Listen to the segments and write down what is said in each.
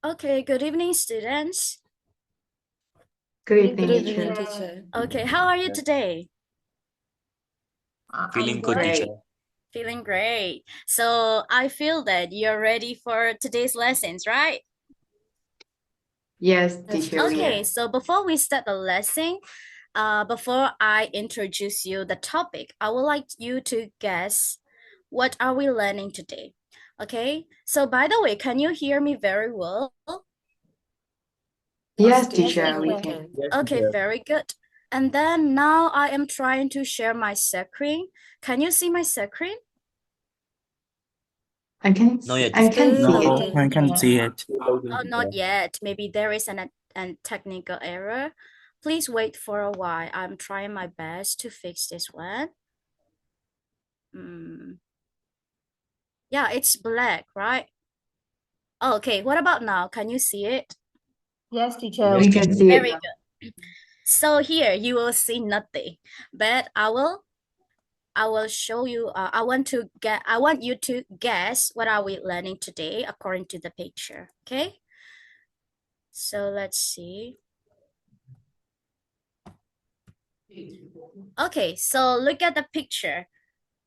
Okay, good evening, students. Good Good evening, evening, teacher. teacher. Okay, how are you today? I'm Feeling good, great. teacher. Feeling great. So I feel that you're ready for today's lessons, right? Yes, Yes, teacher, we Okay, are. so before we start the lesson, before I introduce you the topic, I would like you to guess what are we learning today? Okay, so by the way, can you hear me very well? Yes, yes, teacher, we we can. can. Yes, Okay, teacher. very good. And then now I am trying to share my screen. Can you see my screen? I can No, yet, I teacher. can Still see it. loading. I can see it. Still loading, Oh, not teacher. yet. Maybe there is an technical error. Please wait for a while. I'm trying my best to fix this one. Yeah, it's black, right? Oh, okay, what about now? Can you see it? Yes, teacher. Yes, We can teacher. see it Very now. good. So here you will see nothing, but I will show you. I want you to guess what are we learning today according to the picture. Okay. So let's see. Okay, so look at the picture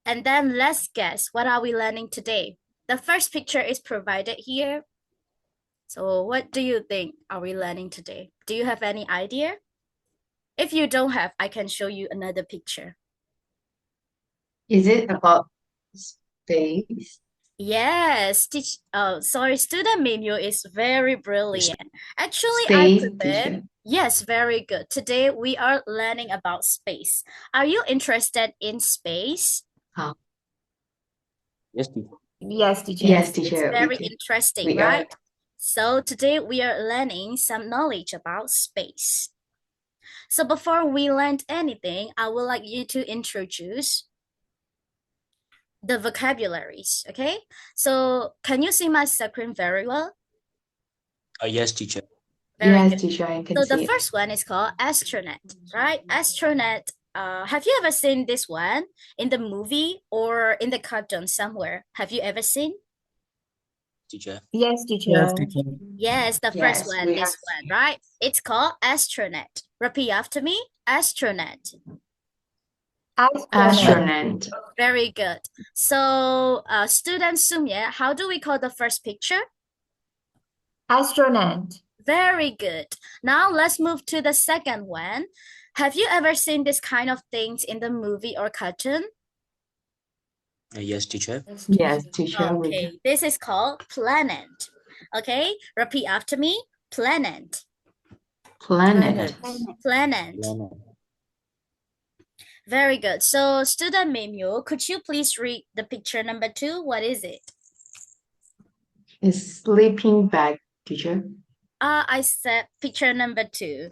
and then let's guess what are we learning today. The first picture is provided here. So what do you think are we learning today? Do you have any idea? If you don't have, I can show you another picture. Is it about space? Yes, student menu is very brilliant. Actually, I Space, prepared. teacher. Yes, very good. Today we are learning about space. Are you interested in space? Oh, Yes, teacher. Yes, teacher. yes, It's teacher, very interesting, we are. right? So today we are learning some knowledge about space. So before we learn anything, I would like you to introduce the vocabularies, okay? So can you see my screen very well? Yes, teacher. Very Yes, good. teacher, I can So the see it. first one is called astronaut, right? Astronaut. Have you ever seen this one in the movie or in the cartoon somewhere? Have you ever seen? Teacher. Yes, teacher. Yes, teacher. Yes, the first Yes, one, we have. this one, right? It's called astronaut. Repeat after me, astronaut. Astronaut. Very good. So, student Sumye, how do we call the first picture? Astronaut. Very good. Now let's move to the second one. Have you ever seen this kind of things in the movie or cartoon? Yes, teacher. Yes, teacher, we do. Okay, this is called planet. Okay, repeat after me, planet. Planet. Planet. Very good. So, student Mimyo, could you please read the picture number 2? What is it? Is sleeping bag, teacher. I said picture number 2.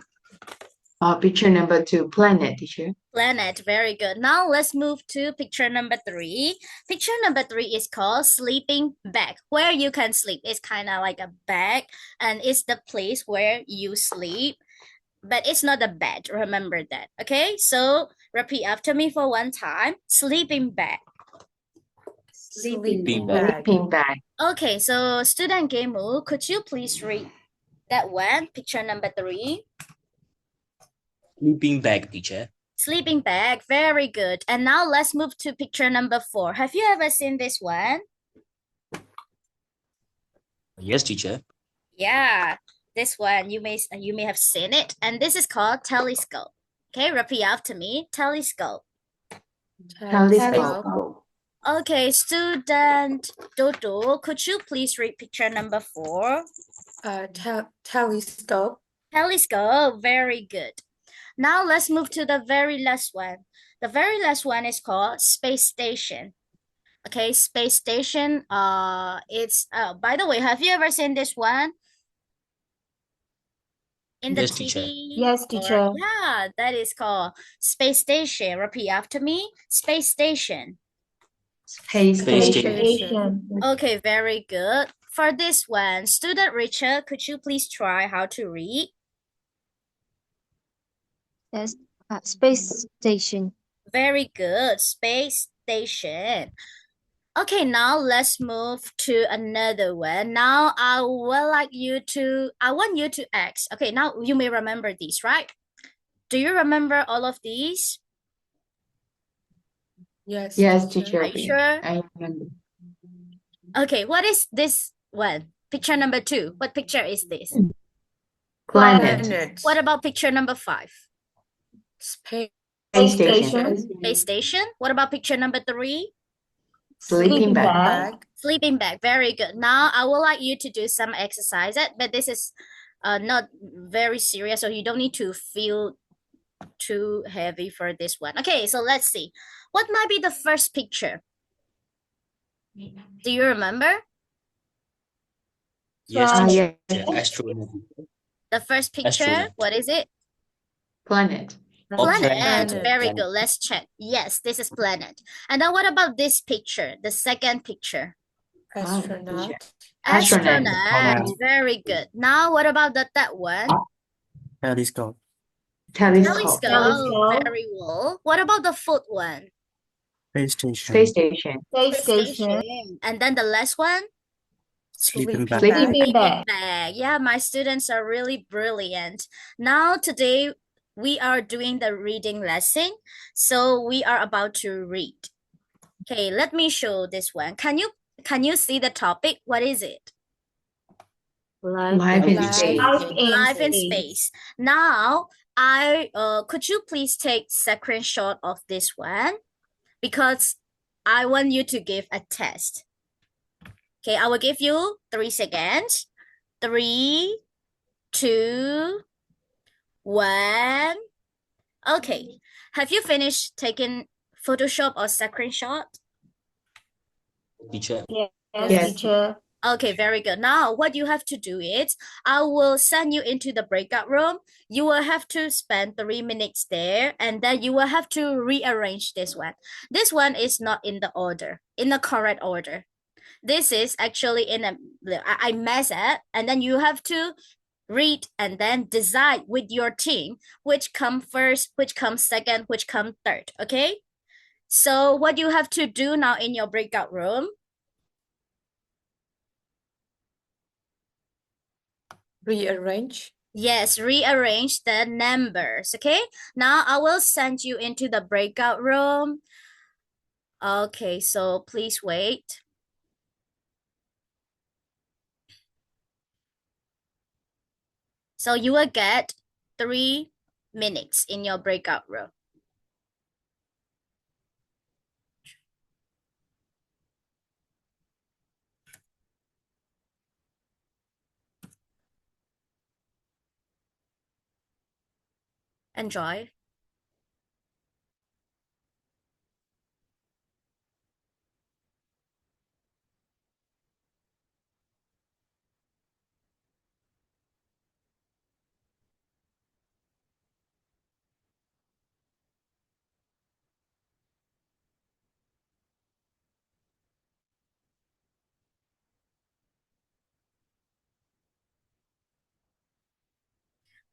Picture number 2, planet, teacher. Planet, very good. Now let's move to picture number 3. Picture number 3 is called sleeping bag. Where you can sleep. It's kind of like a bag and it's the place where you sleep. But it's not a bed, remember that. Okay, so repeat after me for one time. Sleeping bag. Sleeping bag. Sleeping bag. Okay, so student Gemu, could you please read that one, picture number 3? Sleeping bag, teacher. Sleeping bag, very good. And now let's move to picture number 4. Have you ever seen this one? Yes, teacher. Yeah, this one you may have seen it, and this is called telescope. Okay, repeat after me. Telescope. Telescope. Okay, student Dodo, could you please read picture number 4? Telescope. Telescope, very good. Now let's move to the very last one. The very last one is called space station. Okay, space station. It's by the way, have you ever seen this one in the Yes, TV? teacher. Yes, teacher. Yeah, that is called space station. Repeat after me. Space station. Space Space station. Station. Okay, very good. For this one, student Richard, could you please try how to read? Yes, space station. Very good. Space station. Okay, now let's move to another one. Now I want you to ask. Okay, now you may remember these, right? Do you remember all of these? Yes, Yes, teacher. teacher. Are you sure? I remember. Okay, what is this one? Picture number 2. What picture is this? Planet. What about picture number 5? Space Space station. Space station. What about picture number 3? Sleeping bag. Sleeping bag. Very good. Now I would like you to do some exercises, but this is not very serious, so you don't need to feel too heavy for this one. Okay, so let's see. What might be the first picture? Do you remember? Yes, Yeah. teacher. Astronaut. The first picture, Astronaut. what is it? Planet. Oh, Planet. planet. Very Planet. good. Let's check. Yes, this is planet. And then what about this picture? The second picture. astronaut. Astronaut. Astronaut. Very good. Now what about that one? Telescope. Telescope. Telescope. Very well. What about the fourth one? Space station. Space station. Space station. And then the last one? Sleeping bag. Sleeping Sleeping bag. Bag. Yeah, my students are really brilliant. Now today we are doing the reading lesson. So we are about to read. Okay, let me show this one. Can you see the topic? What is it? Life in space. Life in space. Now, could you please take screenshot of this one? Because I want you to give a test. Okay, I will give you 3 seconds. 3, 2, 1. Okay. Have you finished taking Photoshop or screenshot? Teacher. Yes. Teacher. Okay, very good. Now, what you have to do is, I will send you into the breakout room. You will have to spend 3 minutes there, and then you will have to rearrange this one. This one is not in the order, in the correct order. This is actually I mess it, and then you have to read and then decide with your team which come first, which comes second, which come third. Okay? So what you have to do now in your breakout room? Rearrange. Yes, rearrange the numbers. Okay? Now I will send you into the breakout room. Okay, so please wait. So you will get 3 minutes in your breakout room. Enjoy.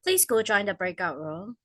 Please go join the breakout room.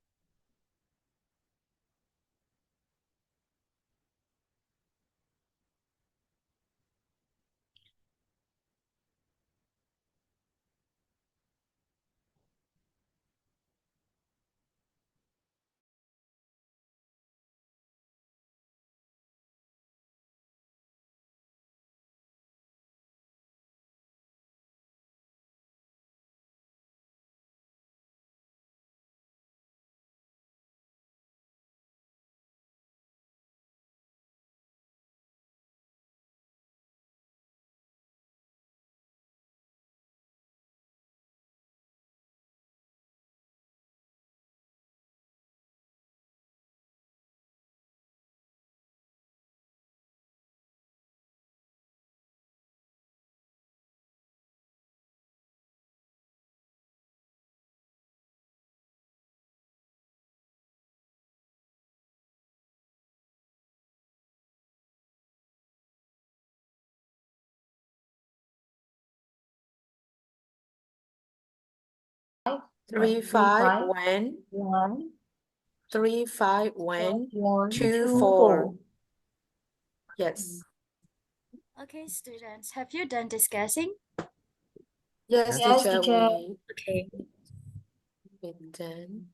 Three, five, one. 3, 5, 1, 2, 4. Yes. Okay, students, have you done discussing? Yes, Yes, teacher, teacher. Okay. we've done.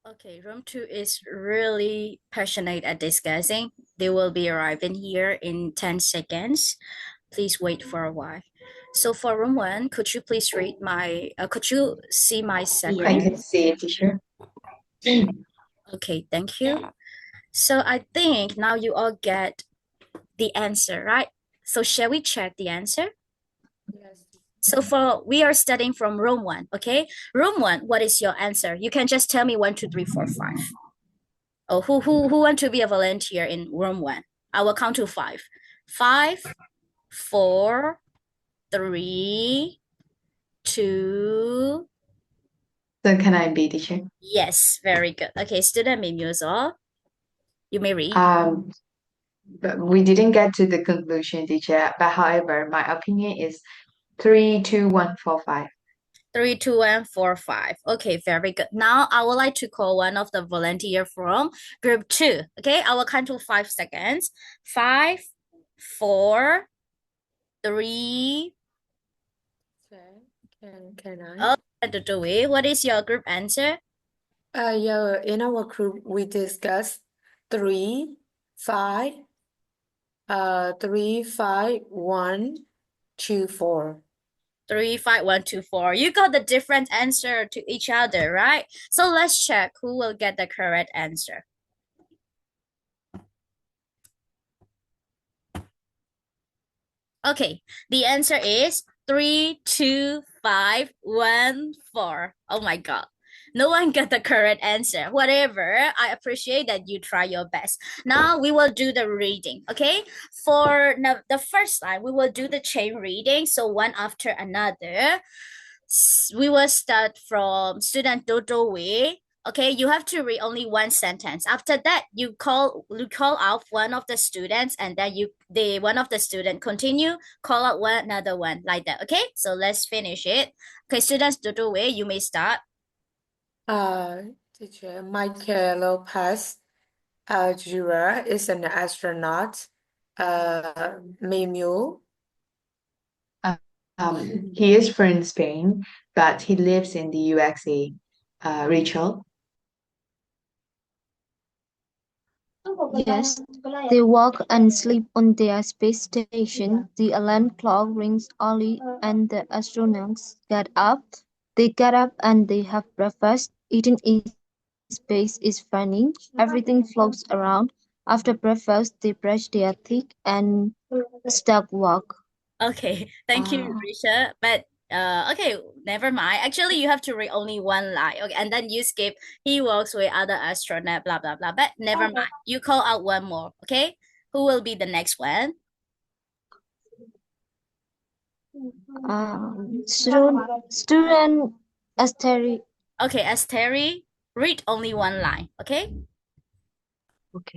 Okay, room 2 is really passionate at discussing. They will be arriving here in 10 seconds. Please wait for a while. So for room 1, could you please read my, could you see my I second? can see it, teacher. Okay, thank you. So I think now you all get the answer, right? So shall we check the answer? Yes. So we are studying from room 1, okay? Room 1, what is your answer? You can just tell me 1, 2, 3, 4, 5. Oh, who want to be a volunteer in room 1? I will count to 5. 5, 4, 3, 2. So can I be, teacher? Yes, very good. Okay, student Mimyoso, you may read. But we didn't get to the conclusion, teacher. But however, my opinion is 3, 2, 1, 4, 5. 3, 2, 1, 4, 5. Okay, very good. Now I would like to call one of the volunteer from group 2. Okay, I will count to 5 seconds. 5, 4, 3. Can I? Oh, Dudui, what is your group answer? Yeah, in our group we discussed 3, 5, 3, 5, 1, 2, 4. 3, 5, 1, 2, 4. You got the different answer to each other, right? So let's check who will get the correct answer. Okay, the answer is 3, 2, 5, 1, 4. Oh my God. No one got the correct answer. Whatever, I appreciate that you try your best. Now we will do the reading, okay? For now, the first line, we will do the chain reading, so one after another. We will start from student Dodo Wei. Okay, you have to read only one sentence. After that, you call out one of the students, and then one of the student continue call out one another one like that. Okay, so let's finish it. Okay, students Dodo Wei, you may start. Teacher, Michael Lopez Jura is an astronaut. Memu, He is from Spain, but he lives in the USA. Rachel. Yes, they work and sleep on their space station. The alarm clock rings early and the astronauts get up. They get up and they have breakfast. Eating in space is funny. Everything floats around. After breakfast, they brush their teeth and start walk. Okay, thank you, Risha. But okay, never mind. Actually, you have to read only one line. Okay, and then you skip. He works with other astronaut. Blah blah blah. But never mind. You call out one more. Okay, who will be the next one? Student Asteri. Okay, Asteri, read only one line. Okay, Okay.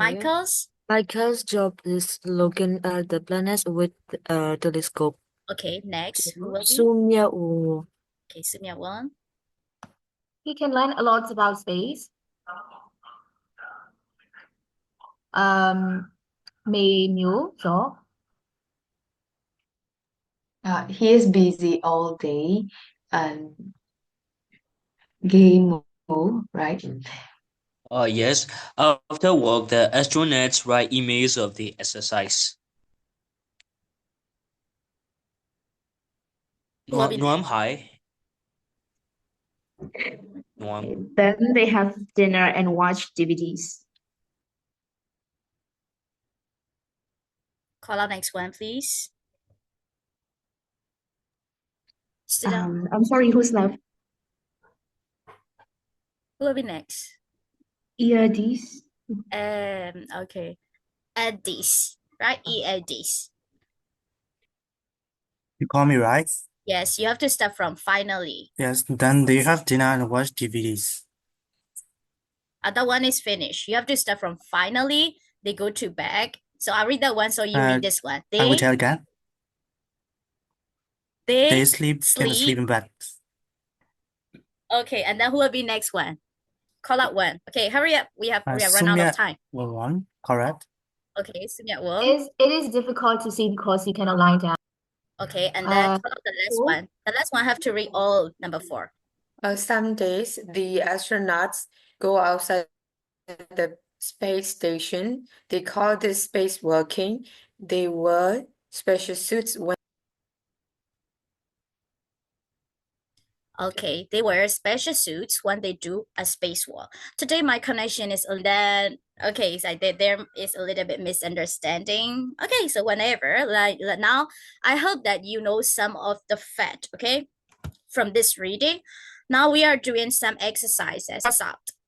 Michael's job is looking at the planets with a telescope. Okay, next who will be? Sumya Ungu. Okay, Sumya one. He can learn a lot about space. Mì Nhu Chỗ. He is busy all day and game mode, right? Yes. After work, the astronauts write emails of the exercise. Who will be Nuam Hai. Nuam. Then they have dinner and watch DVDs. Call out next one, please. Student, I'm sorry, who's left? who will be next? ERDs. Okay. Addis, right? EADs. You call me right? Yes, you have to start from finally. Yes. Then do you have dinner and watch DVDs? Other one is finished. You have to start from finally. They go to back. So I read that one, so you read this one. I will tell again. They sleep in the sleep. sleeping bag. Okay, and then who will be next one? Call out one. Okay, hurry up. We have run out of Sumya time. will one, correct? Okay, Sumya will. It is difficult to see because you cannot lie down. Okay, and then call out the last Cool. one. The last one have to read all number 4. Some days the astronauts go outside the space station. They call this spacewalking. They wear special suits when Okay, they wear special suits when they do a spacewalk. Today my connection is a little okay, so there is a little bit misunderstanding. Okay, so whenever like now, I hope that you know some of the fact, okay, from this reading. Now we are doing some exercises.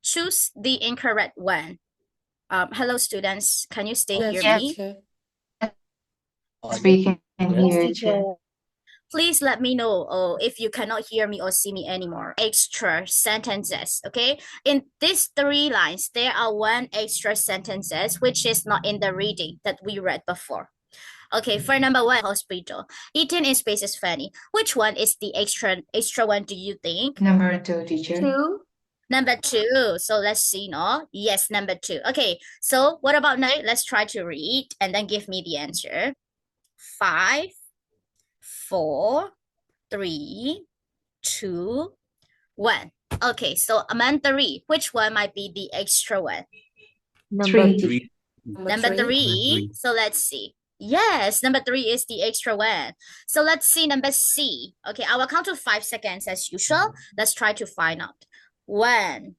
Choose the incorrect one. Hello students, can you still hear me? teacher. We can Yes, hear teacher. you. Please let me know if you cannot hear me or see me anymore. Extra sentences, okay? In these 3 lines, there are 1 extra sentences which is not in the reading that we read before. Okay, for number 1, hospital. Eating in space is funny. Which one is the extra one, do you think? Number 2, teacher. 2. Number 2. So let's see, no? Yes, number 2. Okay, so what about now? Let's try to read and then give me the answer. 5, 4, 3, 2, 1. Okay, so among 3, which one might be the extra one? Number 3. 3. Number three. 3. So let's see. Yes, number 3 is the extra one. So let's see number C. Okay, I will count to 5 seconds as usual. Let's try to find out. 1,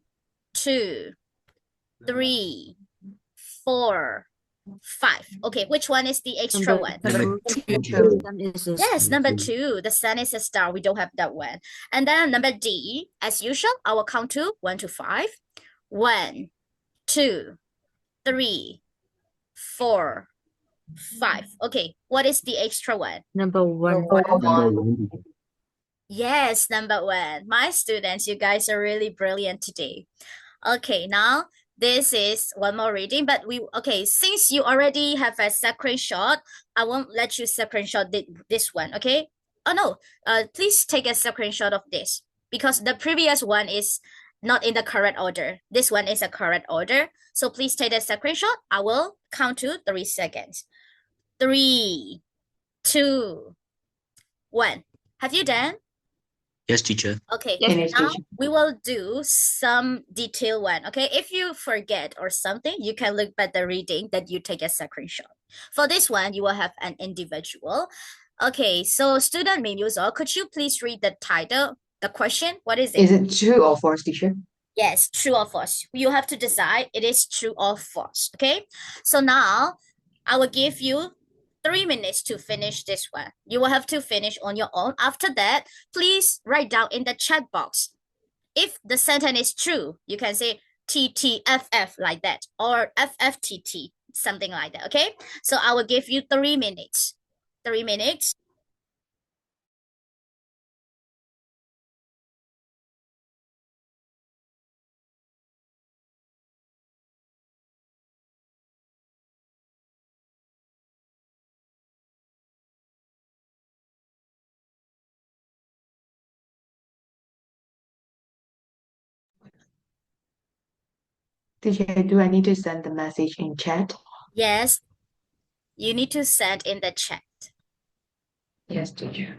2, 3, 4, 5. Okay, which one is the extra one? Number 2, Two. sun is a Yes, number 2. The sun is a star. We don't have that one. And then number D, as usual, I will count to 1 to 5. 1, 2, 3, 4, 5. Okay, what is the extra one? number 1. Yes, number 1. My students, you guys are really brilliant today. Okay, now this is one more reading, but since you already have a screenshot, I won't let you screenshot this one, okay? Oh no, please take a screenshot of this because the previous one is not in the correct order. This one is a correct order. So please take a screenshot. I will count to 3 seconds. 3, 2, 1. Have you done? Yes, teacher. Okay, Yes, Finish, now teacher. we will do some detailed one. Okay, if you forget or something, you can look at the reading that you take a screenshot. For this one, you will have an individual. Okay, so student Minuso, could you please read the title, the question? What is it? Is it true or false, teacher? Yes, true or false. You have to decide it is true or false. Okay, so now I will give you 3 minutes to finish this one. You will have to finish on your own. After that, please write down in the chat box. If the sentence is true, you can say TTFF like that or FFTT, something like that. Okay, so I will give you 3 minutes. 3 minutes. Teacher, do I need to send the message in chat? Yes, you need to send in the chat. Yes, teacher.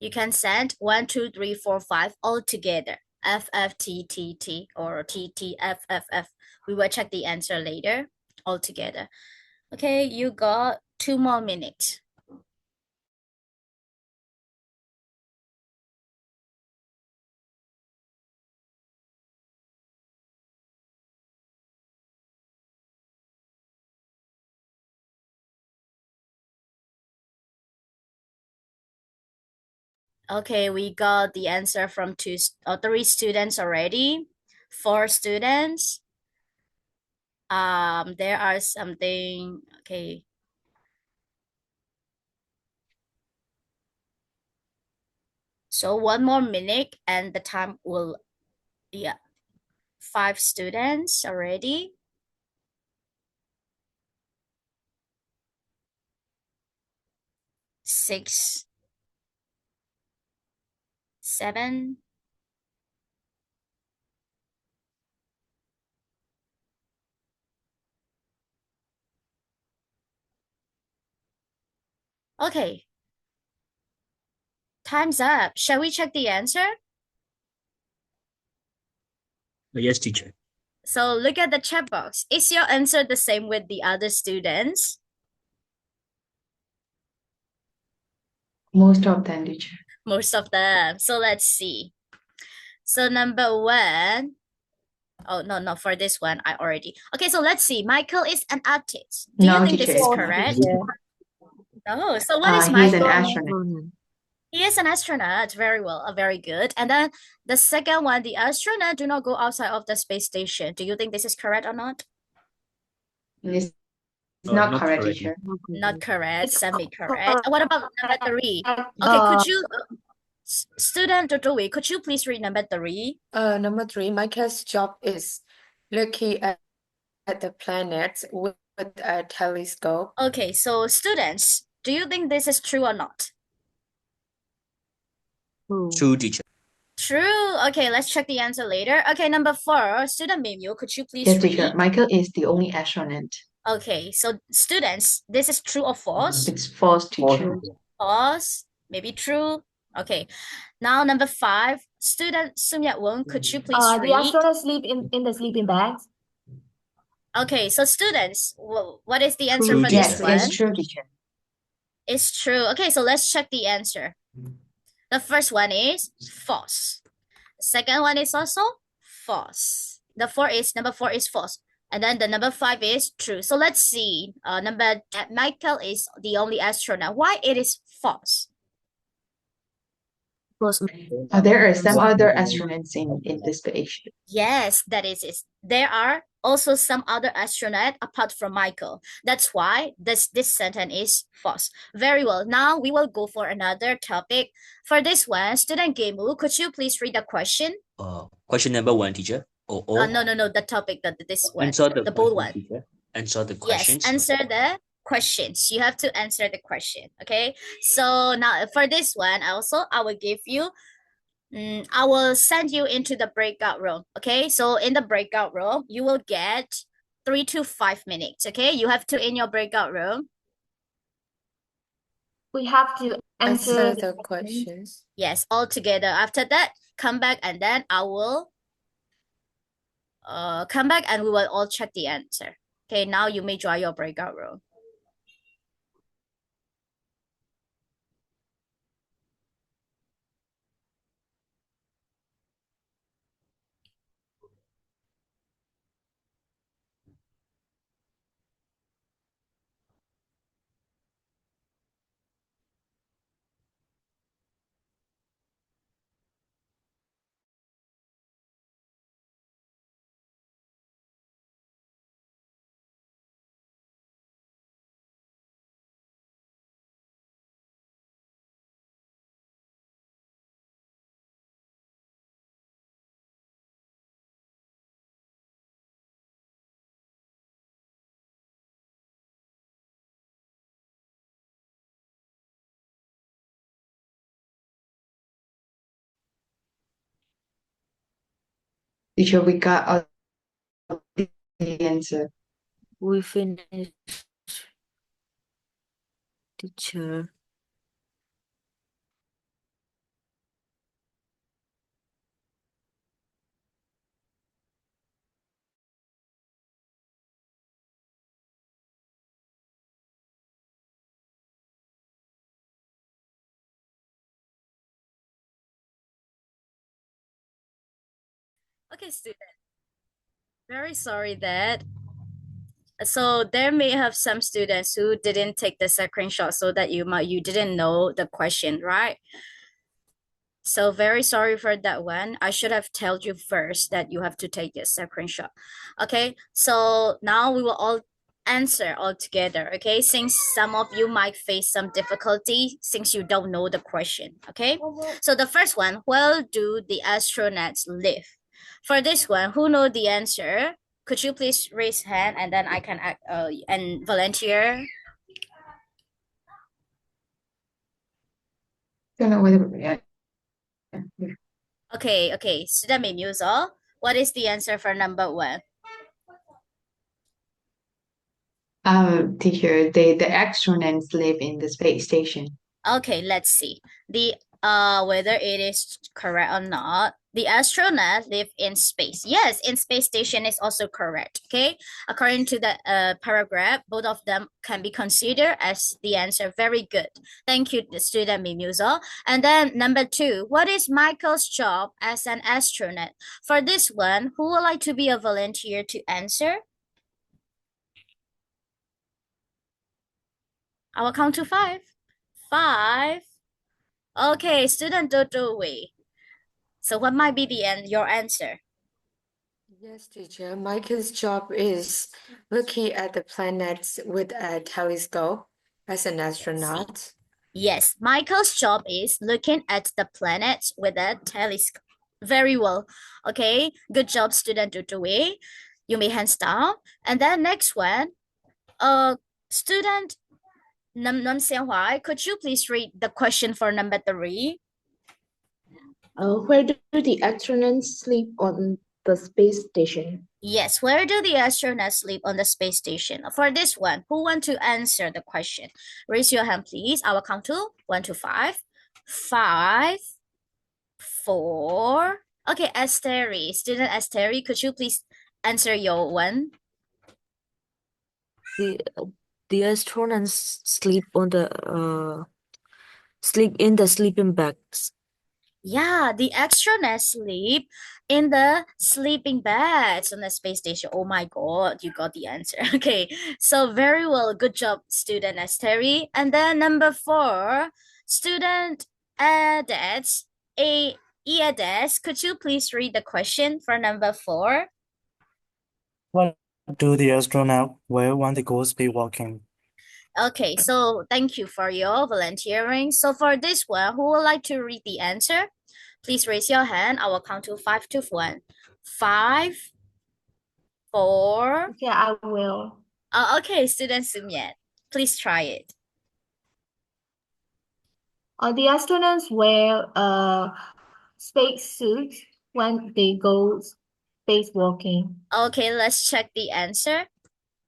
You can send 1, 2, 3, 4, 5 all together. FFTTT or TTFFF. We will check the answer later all together. Okay, you got 2 more minutes. Okay, we got the answer from three students already. 4 students. There are something. Okay. So 1 more minute and the time will, yeah, 5 students already. 6, 7. Okay. Time's up. Shall we check the answer? Yes, teacher. So look at the chat box. Is your answer the same with the other students? Most of them, teacher. Most of them. So let's see. So number 1. Oh, no, for this one, I already. Okay, so let's see. Michael is an artist. Do you No, think this teacher, is it's False, not. correct? teacher. No. So what is He's an Michael? astronaut. He is an astronaut. Very well. Very good. And then the second one, the astronaut do not go outside of the space station. Do you think this is correct or not? It's not Not correct, correct. teacher. Not correct. It's Semi-correct. What about number 3? Okay, Uh, could you, student Totowi, could you please read number 3? Number 3, Michael's job is looking at the planets with a telescope. Okay, so students, do you think this is true or not? True, teacher. True. Okay, let's check the answer later. Okay, number 4, student Mimyu, could you please Yes, teacher. read? Michael is the only astronaut. Okay, so students, this is true or false? It's false, False, teacher. teacher. False, maybe true. Okay, now number 5, student Sumyat Wong, could you please the read? astronauts sleep in the sleeping bags. Okay, so students, what is the answer True, for Yes, this teacher. it's one? true, teacher. It's true. Okay, so let's check the answer. The first one is false. The second one is also false. Number 4 is false. And then the number 5 is true. So let's see. Michael is the only astronaut. Why it is false? There are some other astronauts in the spaceship. Yes, that is it. There are also some other astronauts apart from Michael. That's why this sentence is false. Very well. Now we will go for another topic. For this one, student Gemu, could you please read the question? Question number 1, teacher. No, the topic this one, Answer the the bold one. question, teacher. Answer the Yes, questions. answer the questions. You have to answer the question. Okay. So now for this one, I will give you. I will send you into the breakout room. Okay. So in the breakout room, you will get 3 to 5 minutes. Okay. You have to in your breakout room. We have to Answer answer the questions. Yes, all together. After that, come back and then I will come back and we will all check the answer. Okay, now you may join your breakout room. Teacher, we got all the answer. We finished, teacher. Okay, student. Very sorry that. So there may have some students who didn't take the screenshot so that you didn't know the question, right? So very sorry for that one. I should have told you first that you have to take a screenshot. Okay, so now we will all answer all together. Okay, since some of you might face some difficulty since you don't know the question. Okay, so the first one, where do the astronauts live? For this one, who know the answer? Could you please raise hand and then I can act and volunteer? Don't know whether yeah. Okay, student may Muso. What is the answer for number one? Teacher, the astronauts live in the space station. Okay, let's see. The whether it is correct or not. The astronaut live in space. Yes, in space station is also correct. Okay, according to the paragraph, both of them can be considered as the answer. Very good. Thank you, the student Mimuso. And then number two, what is Michael's job as an astronaut? For this one, who would like to be a volunteer to answer? I will count to five. 5. Okay, student Dodo Wei. So what might be your answer? Yes, teacher. Michael's job is looking at the planets with a telescope as an astronaut. Yes, Michael's job is looking at the planets with a telescope. Very well. Okay, good job, student Dodo Wei. You may hands down. And then next one, student Nam Xianhuai, could you please read the question for number 3? Where do the astronauts sleep on the space station? Yes, where do the astronauts sleep on the space station? For this one, who want to answer the question? Raise your hand, please. I will count to 1 to 5. 5, 4. Okay, Asteri, student Asteri, could you please answer your one? The astronauts sleep in the sleeping bags. Yeah, the astronauts sleep in the sleeping bags on the space station. Oh my God, you got the answer. Okay, so very well. Good job, student Asteri. And then number 4, student Ades, Eades, could you please read the question for number 4? What do the astronaut wear when they go spacewalking? Okay, so thank you for your volunteering. So for this one, who would like to read the answer? Please raise your hand. I will count to 5 to 1. 5, 4. Yeah, I will. Okay, student Sumyet, please try it. The astronauts wear space suits when they go spacewalking. Okay, let's check the answer.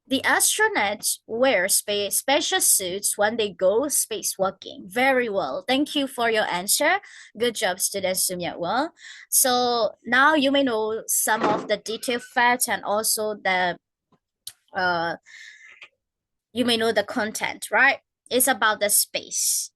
The astronauts wear special suits when they go spacewalking. Very well. Thank you for your answer. Good job, student Sumyat. Well, so now you may know some of the detailed facts and also the you may know the content, right? It's about the space.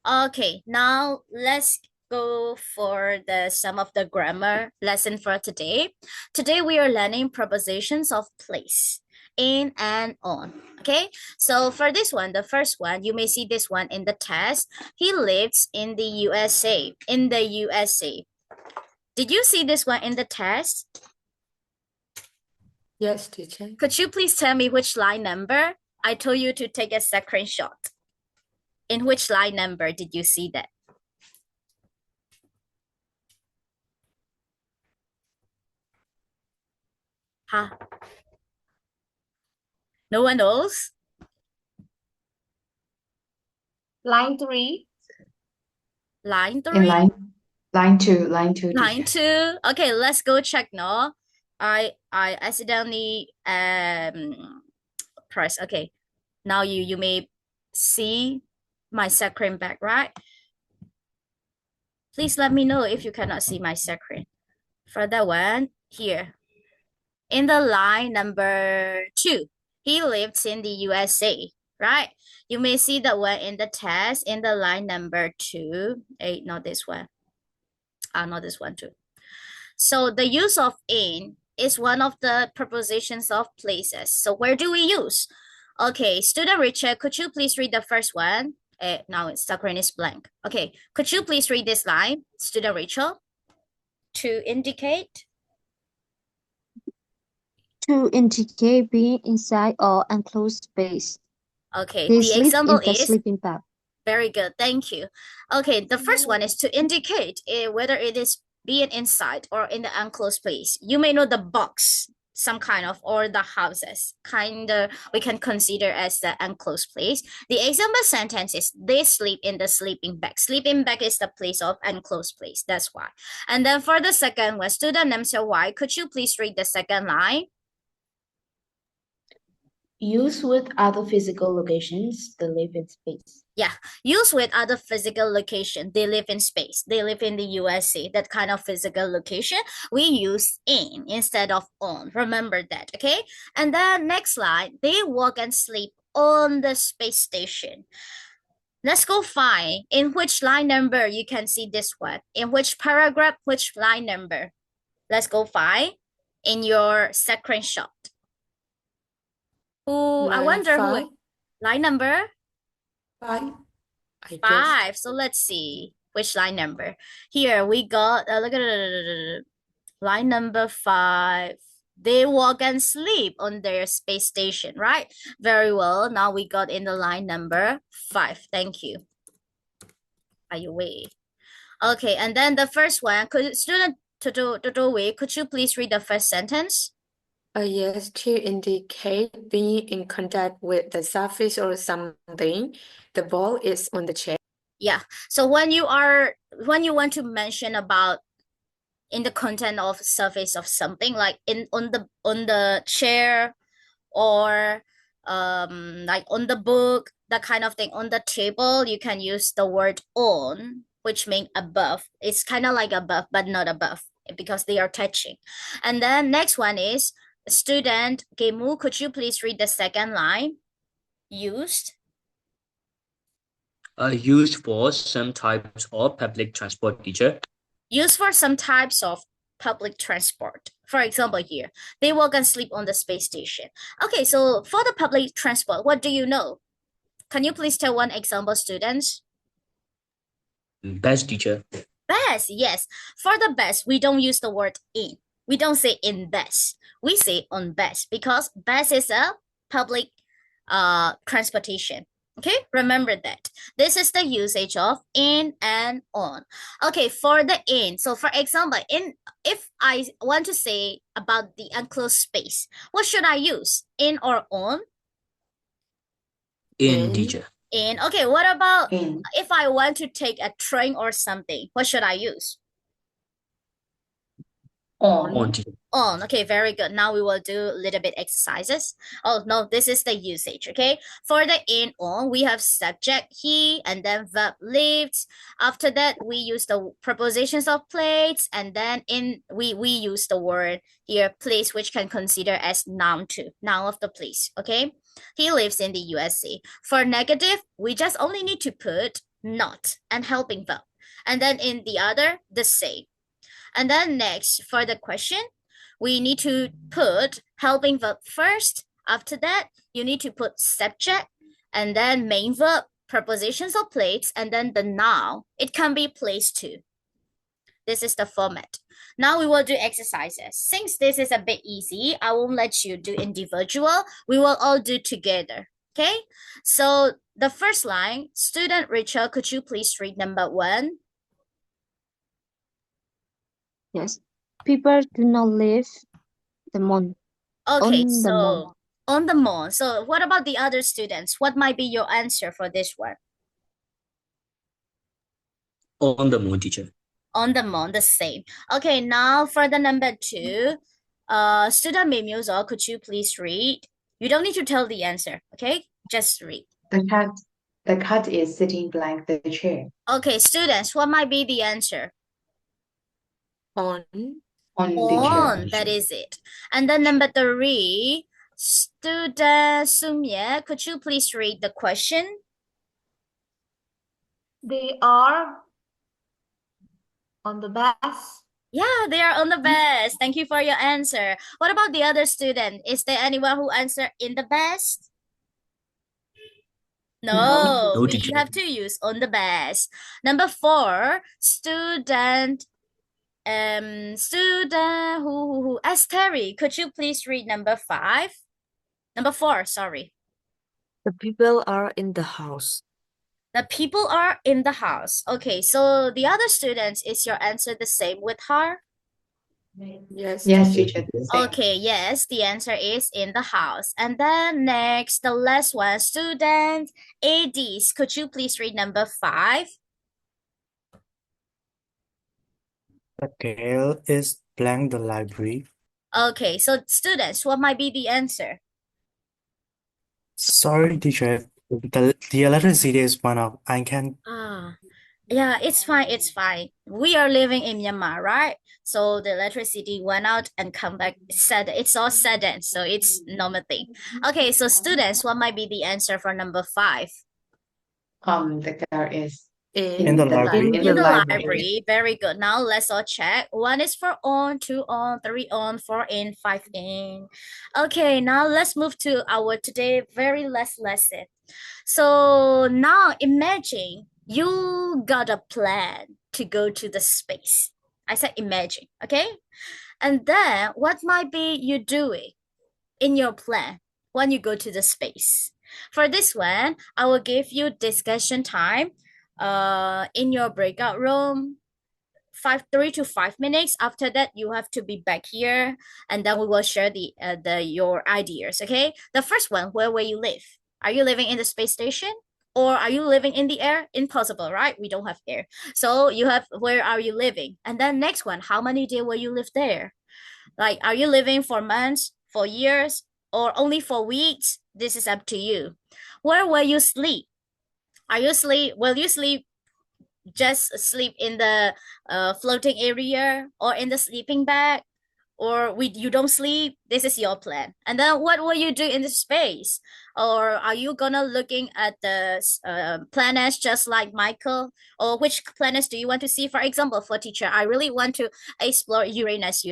Okay, now let's go for some of the grammar lesson for today. Today we are learning prepositions of place, in and on. Okay, so for this one, the first one, you may see this one in the test. He lives in the USA. In the USA. Did you see this one in the test? Yes, teacher. Could you please tell me which line number? I told you to take a screenshot. In which line number did you see that? Huh? No one knows? Line 3. Line 3? In line 2, line 2, Line teacher. 2. Okay, let's go check no. I accidentally press. Okay. Now you may see my screen back, right? Please let me know if you cannot see my screen. For that one, here. In the line number 2, he lives in the USA, right? You may see the one in the test in the line number 2. Not this one. Not this one too. So the use of in is one of the prepositions of places. So where do we use? Okay, student Richard, could you please read the first one? Now it's screen is blank. Okay, could you please read this line, student Rachel? To indicate? To indicate being inside or enclosed space. Okay, They the sleep example in the is sleeping bag. very good. Thank you. Okay, the first one is to indicate whether it is being inside or in the enclosed place. You may know the box, some kind of, or the houses, kind of, we can consider as the enclosed place. The example sentence is they sleep in the sleeping bag. Sleeping bag is the place of enclosed place. That's why. And then for the second one, student name Y, could you please read the second line? Use with other physical locations, they live in space. Yeah, use with other physical location. They live in space. They live in the USA. That kind of physical location, we use in instead of on. Remember that, okay? And then next slide, they work and sleep on the space station. Let's go find in which line number you can see this one. In which paragraph, which line number? Let's go find in your screenshot. I wonder who. Line number? 5, I guess. 5. So let's see which line number. Here we got, look at line number 5. They walk and sleep on their space station, right? Very well. Now we got in the line number 5. Thank you. Are you awake? Okay, and then the first one, student Totowe, could you please read the first sentence? Yes, to indicate being in contact with the surface or something. The ball is on the chair. Yeah. So when you want to mention about in the content of surface of something, like on the chair, or like on the book, that kind of thing, on the table, you can use the word on, which means above. It's kind of like above, but not above, because they are touching. And then next one is student Gemu, could you please read the second line? Used. Used for some types of public transport, teacher. Used for some types of public transport. For example, here, they work and sleep on the space station. Okay, so for the public transport, what do you know? Can you please tell one example, students? Bus, teacher. Bus, yes. For the bus, we don't use the word in. We don't say in bus. We say on bus, because bus is a public transportation. Okay, remember that. This is the usage of in and on. Okay, for the in. So for example, if I want to say about the enclosed space, what should I use? In or on? In, teacher. In. Okay, what about In. if I want to take a train or something? What should I use? On, teacher. On. Okay, very good. Now we will do a little bit exercises. Oh no, this is the usage. Okay, for the in on, we have subject he, and then verb lives. After that, we use the prepositions of place, and then we use the word here place, which can consider as noun too, noun of the place. Okay, he lives in the USA. For negative, we just only need to put not and helping verb, and then in the other, the same. And then next, for the question, we need to put helping verb first. After that, you need to put subject, and then main verb, prepositions or plates, and then the noun. It can be place too. This is the format. Now we will do exercises. Since this is a bit easy, I won't let you do individual. We will all do together. Okay? So the first line, student Richard, could you please read number 1? Yes. People do not live the moon. Okay, On the moon. on the moon. So what about the other students? What might be your answer for this one? On the moon, teacher. On the moon, the same. Okay, now for the number 2, student Mimuzo, could you please read? You don't need to tell the answer, okay? Just read. The cat is sitting blank the chair. Okay, students, what might be the answer? On. On the chair. On, that is it. And then number 3, student Sumye, could you please read the question? They are on the bus. Yeah, they are on the best. Thank you for your answer. What about the other student? Is there anyone who answered in the best? No, No, you teacher. have to use on the best. Number four, student. Student who. Terry, could you please read number five? Number four, sorry. The people are in the house. The people are in the house. Okay, so the other students, is your answer the same with her? Yes, Yes, teacher. teacher. Same. Okay, yes, the answer is in the house. And then next, the last one, student ADs. Could you please read number five? The girl is blank the library. Okay, so students, what might be the answer? Sorry, teacher. The electricity is one off. I can. Ah, yeah, it's fine, it's fine. We are living in Myanmar, right? So the electricity went out and come back. It's all sudden, so it's normal thing. Okay, so students, what might be the answer for number five? The girl is In the library. in In the the library. library. Very good. Now let's all check. One is for on, two on, three on, four in, five in. Okay, now let's move to our today very last lesson. So now imagine you got a plan to go to the space. I said imagine, okay? And then what might be you doing in your plan when you go to the space? For this one, I will give you discussion time in your breakout room 3 to 5 minutes. After that, you have to be back here, and then we will share the your ideas. Okay. The first one, where will you live? Are you living in the space station, or are you living in the air? Impossible, right? We don't have air. So you have, where are you living? And then next one, how many days will you live there? Like, are you living for months, for years, or only for weeks? This is up to you. Where will you sleep? Will you sleep, just sleep in the floating area or in the sleeping bag, or you don't sleep? This is your plan. And then what will you do in the space? Or are you gonna looking at the planets just like Michael? Or which planets do you want to see? For example, for teacher, I really want to explore Uranus,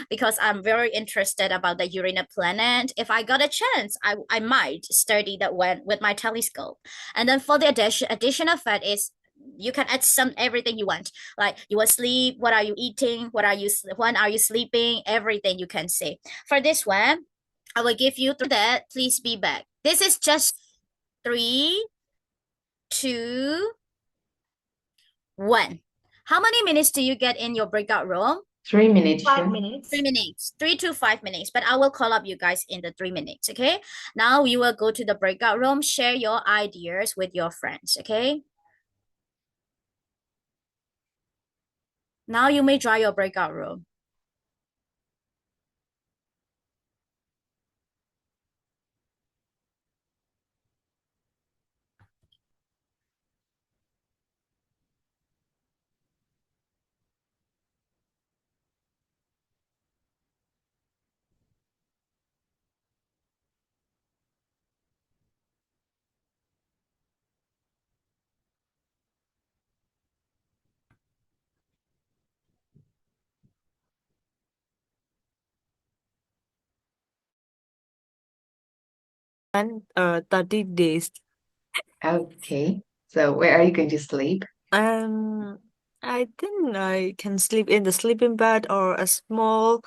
because I'm very interested about the Uranus planet. If I got a chance, I might study that one with my telescope. And then for the additional fact is, you can add everything you want, like you will sleep, what are you eating, when are you sleeping, everything you can say. For this one, I will give you that. Please be back. This is just 3, 2, 1. How many minutes do you get in your breakout room? 3 minutes, Five teacher. minutes. 3 minutes, 3 to 5 minutes, but I will call up you guys in the 3 minutes. Okay, now you will go to the breakout room, share your ideas with your friends. Okay, now you may try your breakout room. And 30 days. Okay. So where are you going to sleep? Um, I think I can sleep in the sleeping bag or a small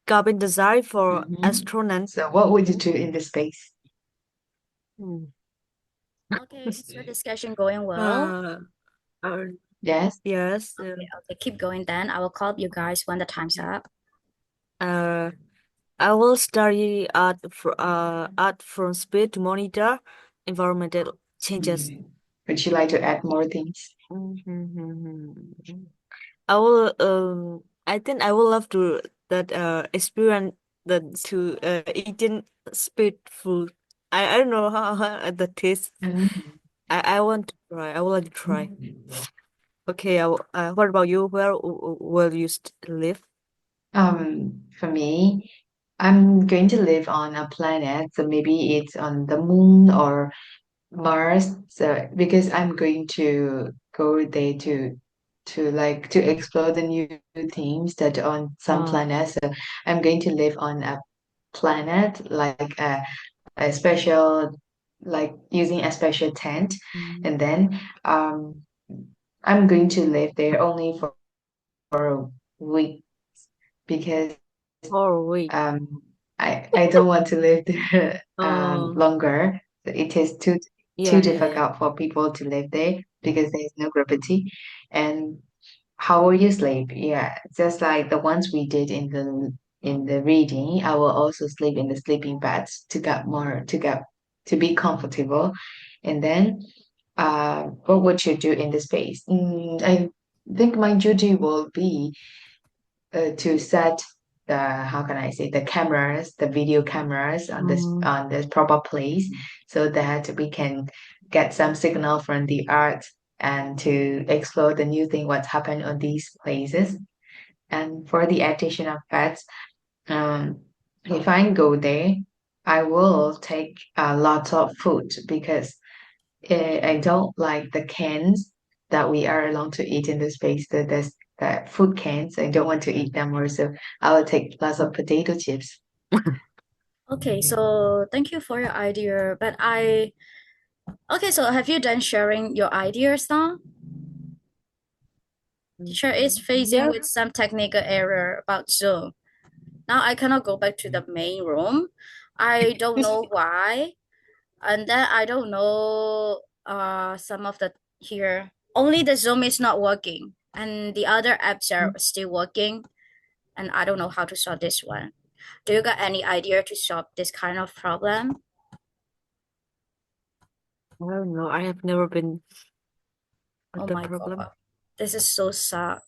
cabin designed for astronauts. So what would you do in the space? Hmm. Okay, is your discussion going well? Uh, uh, Yes. yes. Okay, keep going then. I will call you guys when the time's up. Uh, I will study art from space to monitor environmental changes. Would you like to add more things? I will I think I will love to that experience to eating speed food. I don't know how the taste. I want to try. I would like to try. Okay. What about you? Where will you live? For me, I'm going to live on a planet, so maybe it's on the moon or Mars. So because I'm going to go there to explore the new things that are on some planets. So I'm going to live on a planet like a special like using a special tent, Mm. and then I'm going to live there only for a week because Oh wait. I don't want to live there Oh longer. It is too yeah, yeah, yeah. difficult for people to live there because there is no gravity. And how will you sleep? Yeah, just like the ones we did in the reading, I will also sleep in the sleeping bags to be comfortable. And then what would you do in the space? I think my duty will be to set the how can I say the video cameras Mm. on this proper place so that we can get some signal from the art and to explore the new thing what's happened on these places. And for the addition of pets, um, if I go there, I will take a lot of food because I don't like the cans that we are allowed to eat in the space. The food cans. I don't want to eat them more, so I will take lots of potato chips. Okay, so thank you for your idea. Okay, so have you done sharing your ideas now? Teacher is facing Yeah. with some technical error about Zoom. Now I cannot go back to the main room. I don't know why. And then I don't know some of the here. Only the Zoom is not working and the other apps are still working and I don't know how to solve this one. Do you got any idea to solve this kind of problem? I don't know. I have never been Oh with the my problem. god. This is so suck.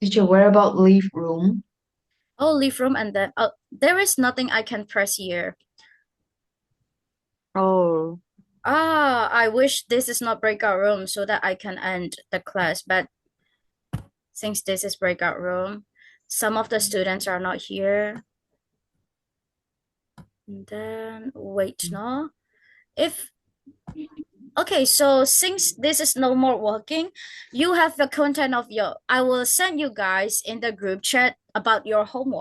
Teacher, where about leave room? Oh, leave room and then there is nothing I can press here. Oh. I wish this is not breakout room so that I can end the class, but since this is breakout room, some of the students are not here. And then wait, no. If okay, so since this is no more working, you have the content of your I will send you guys in the group chat about your homework.